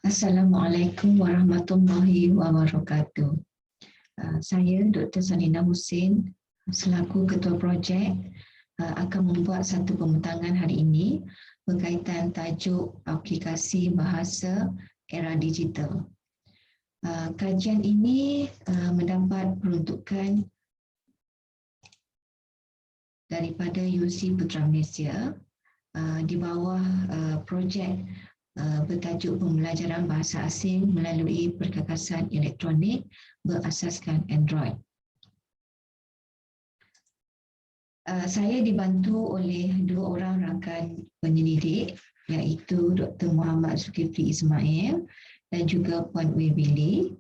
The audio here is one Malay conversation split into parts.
Assalamualaikum warahmatullahi wabarakatuh. Saya Dr. Salina Husin selaku Ketua Projek akan membuat satu pembentangan hari ini berkaitan tajuk aplikasi bahasa era digital. Kajian ini mendapat peruntukan daripada UC Putra Malaysia di bawah projek bertajuk pembelajaran bahasa asing melalui perkakasan elektronik berasaskan Android. Saya dibantu oleh dua orang rakan penyelidik iaitu Dr. Muhammad Zulkifli Ismail dan juga Puan Wei Billy,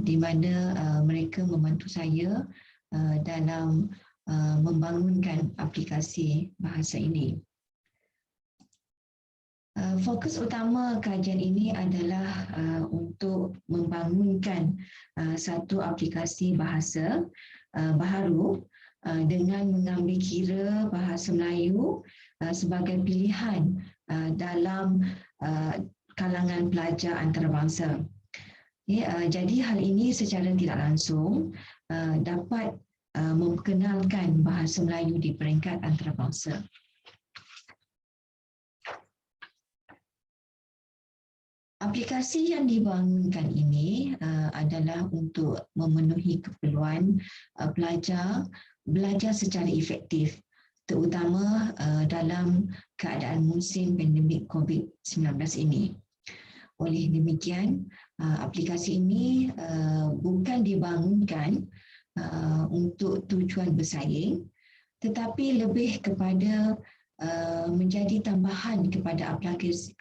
di mana mereka membantu saya dalam membangunkan aplikasi bahasa ini. Fokus utama kajian ini adalah untuk membangunkan satu aplikasi bahasa baharu dengan mengambil kira bahasa Melayu sebagai pilihan dalam kalangan pelajar antarabangsa. Jadi hal ini secara tidak langsung dapat memperkenalkan bahasa Melayu di peringkat antarabangsa. Aplikasi yang dibangunkan ini adalah untuk memenuhi keperluan pelajar belajar secara efektif, terutama dalam keadaan musim pandemik COVID-19 ini. Oleh demikian, aplikasi ini bukan dibangunkan untuk tujuan bersaing, tetapi lebih kepada menjadi tambahan kepada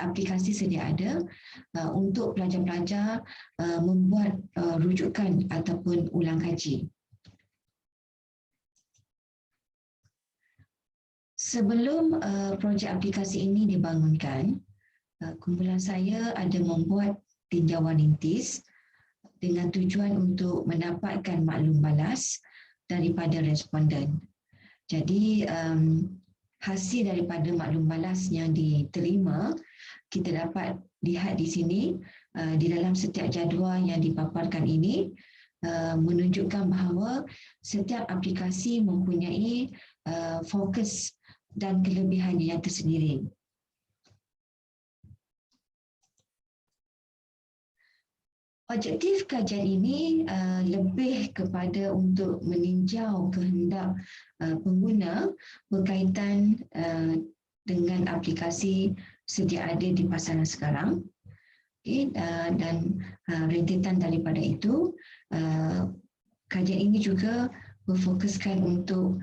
aplikasi sedia ada untuk pelajar-pelajar membuat rujukan ataupun ulang kaji. Sebelum projek aplikasi ini dibangunkan, kumpulan saya ada membuat tinjauan rintis dengan tujuan untuk mendapatkan maklum balas daripada responden. Jadi hasil daripada maklum balas yang diterima kita dapat lihat di sini di dalam setiap jadual yang dipaparkan ini menunjukkan bahawa setiap aplikasi mempunyai fokus dan kelebihannya yang tersendiri. Objektif kajian ini lebih kepada untuk meninjau kehendak pengguna berkaitan dengan aplikasi sedia ada di pasaran sekarang. Dan rentetan daripada itu, kajian ini juga berfokuskan untuk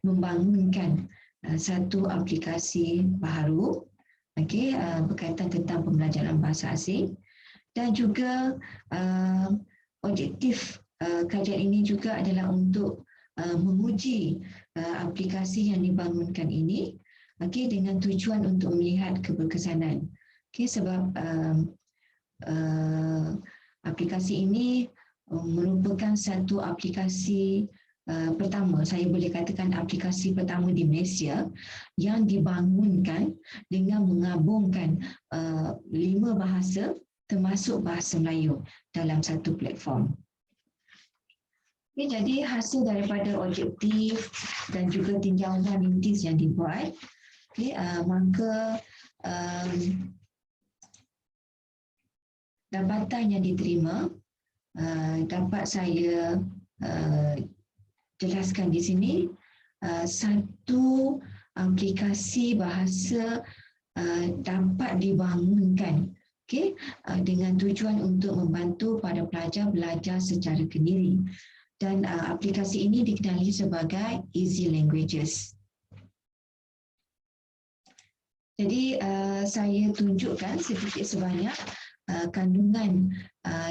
membangunkan satu aplikasi baru berkaitan tentang pembelajaran bahasa asing. Dan juga objektif kajian ini juga adalah untuk menguji aplikasi yang dibangunkan ini dengan tujuan untuk melihat keberkesanan. Sebab aplikasi ini merupakan satu aplikasi pertama, saya boleh katakan aplikasi pertama di Malaysia yang dibangunkan dengan menggabungkan 5 bahasa termasuk bahasa Melayu dalam satu platform. Jadi hasil daripada objektif dan juga tinjauan rintis yang dibuat, maka dapatan yang diterima dapat saya jelaskan di sini. Satu aplikasi bahasa dapat dibangunkan dengan tujuan untuk membantu para pelajar belajar secara kendiri, dan aplikasi ini dikenali sebagai Easy Languages. Jadi saya tunjukkan sedikit sebanyak kandungan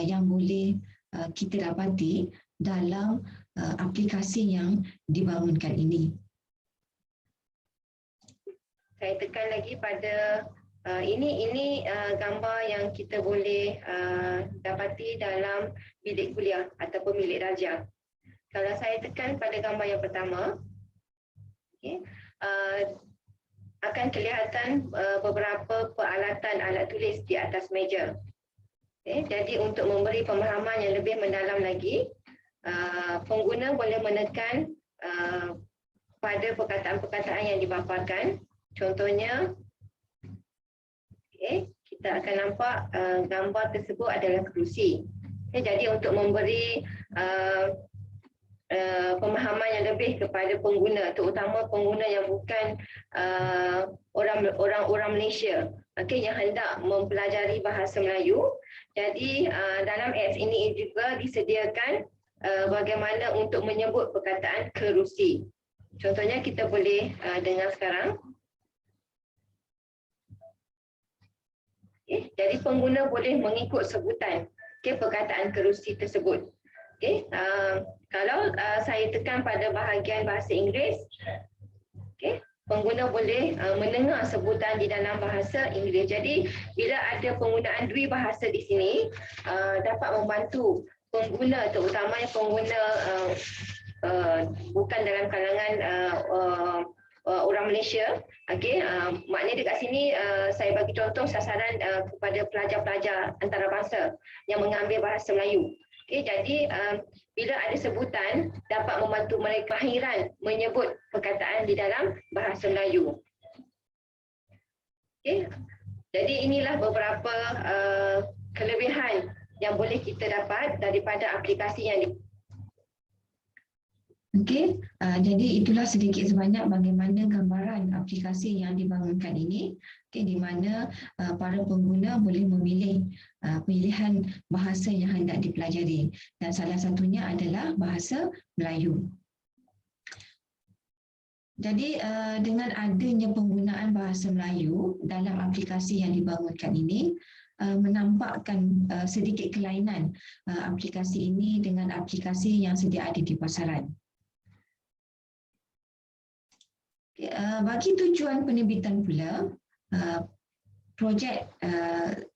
yang boleh kita dapati dalam aplikasi yang dibangunkan ini. Saya tekan lagi pada ini gambar yang kita boleh dapati dalam bilik kuliah ataupun bilik darjah. Kalau saya tekan pada gambar yang pertama, akan kelihatan beberapa peralatan alat tulis di atas meja. Jadi untuk memberi pemahaman yang lebih mendalam lagi, pengguna boleh menekan pada perkataan-perkataan yang dipaparkan. Contohnya, kita akan nampak gambar tersebut adalah kerusi. Jadi untuk memberi pemahaman yang lebih kepada pengguna, terutama pengguna yang bukan orang Malaysia, yang hendak mempelajari bahasa Melayu. Jadi dalam apps ini juga disediakan bagaimana untuk menyebut perkataan kerusi. Contohnya kita boleh dengar sekarang. Jadi pengguna boleh mengikut sebutan perkataan kerusi tersebut. Kalau saya tekan pada bahagian bahasa Inggeris, pengguna boleh mendengar sebutan di dalam bahasa Inggeris. Jadi bila ada penggunaan dua bahasa di sini, dapat membantu pengguna, terutamanya pengguna bukan dalam kalangan orang Malaysia. Maknanya dekat sini saya bagi contoh sasaran kepada pelajar-pelajar antarabangsa yang mengambil bahasa Melayu. Jadi bila ada sebutan, dapat membantu mereka kemahiran menyebut perkataan di dalam bahasa Melayu. Jadi inilah beberapa kelebihan yang boleh kita dapat daripada aplikasi yang jadi itulah sedikit sebanyak bagaimana gambaran aplikasi yang dibangunkan ini, di mana para pengguna boleh memilih pilihan bahasa yang hendak dipelajari, dan salah satunya adalah bahasa Melayu. Jadi dengan adanya penggunaan bahasa Melayu dalam aplikasi yang dibangunkan ini, menampakkan sedikit kelainan aplikasi ini dengan aplikasi yang sedia ada di pasaran. Bagi tujuan penerbitan pula, projek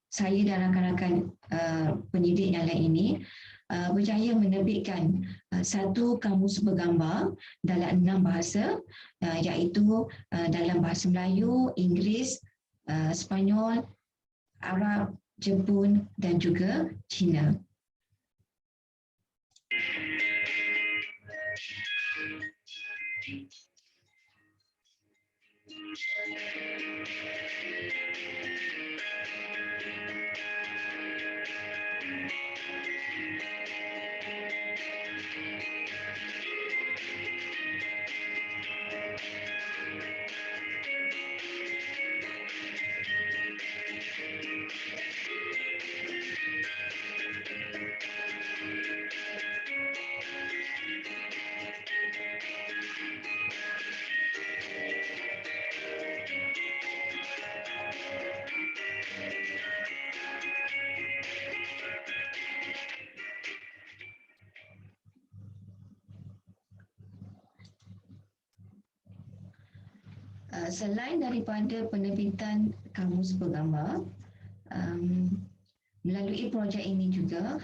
saya dan rakan-rakan pendidik yang lain ini berjaya menerbitkan satu kamus bergambar dalam 6 bahasa, iaitu dalam bahasa Melayu, Inggeris, Sepanyol, Arab, Jepun dan juga Cina. Selain daripada penerbitan kamus bergambar, melalui projek ini juga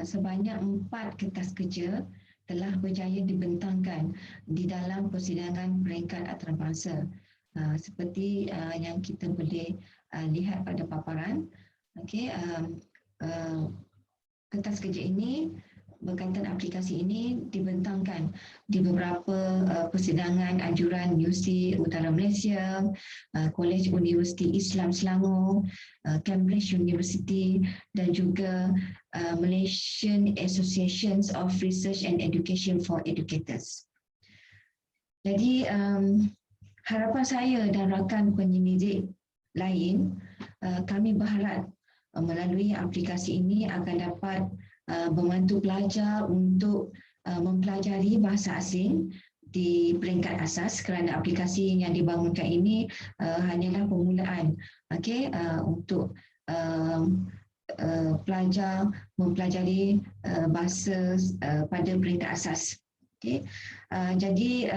sebanyak 4 kertas kerja telah berjaya dibentangkan di dalam persidangan peringkat antarabangsa, seperti yang kita boleh lihat pada paparan. Kertas kerja ini berkaitan aplikasi ini dibentangkan di beberapa persidangan anjuran UC Utara Malaysia, Kolej Universiti Islam Selangor, Cambridge University dan juga Malaysian Associations of Research and Education for Educators. Jadi harapan saya dan rakan penyelidik lain, kami berharap melalui aplikasi ini akan dapat membantu pelajar untuk mempelajari bahasa asing di peringkat asas, kerana aplikasi yang dibangunkan ini hanyalah permulaan untuk pelajar mempelajari bahasa pada peringkat asas. Jadi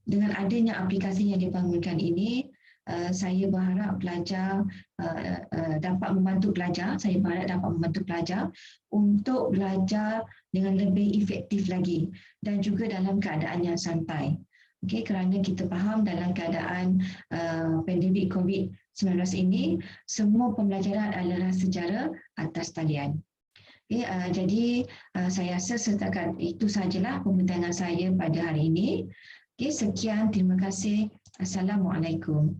dengan adanya aplikasi yang dibangunkan ini, saya berharap pelajar dapat membantu pelajar. Saya berharap dapat membantu pelajar untuk belajar dengan lebih efektif lagi dan juga dalam keadaan yang santai. Okey, kerana kita faham dalam keadaan pandemik COVID-19 ini, semua pembelajaran adalah secara atas talian. Okay, jadi saya rasa setakat itu sajalah pembincangan saya pada hari ini. Okay, sekian, terima kasih. Assalamualaikum.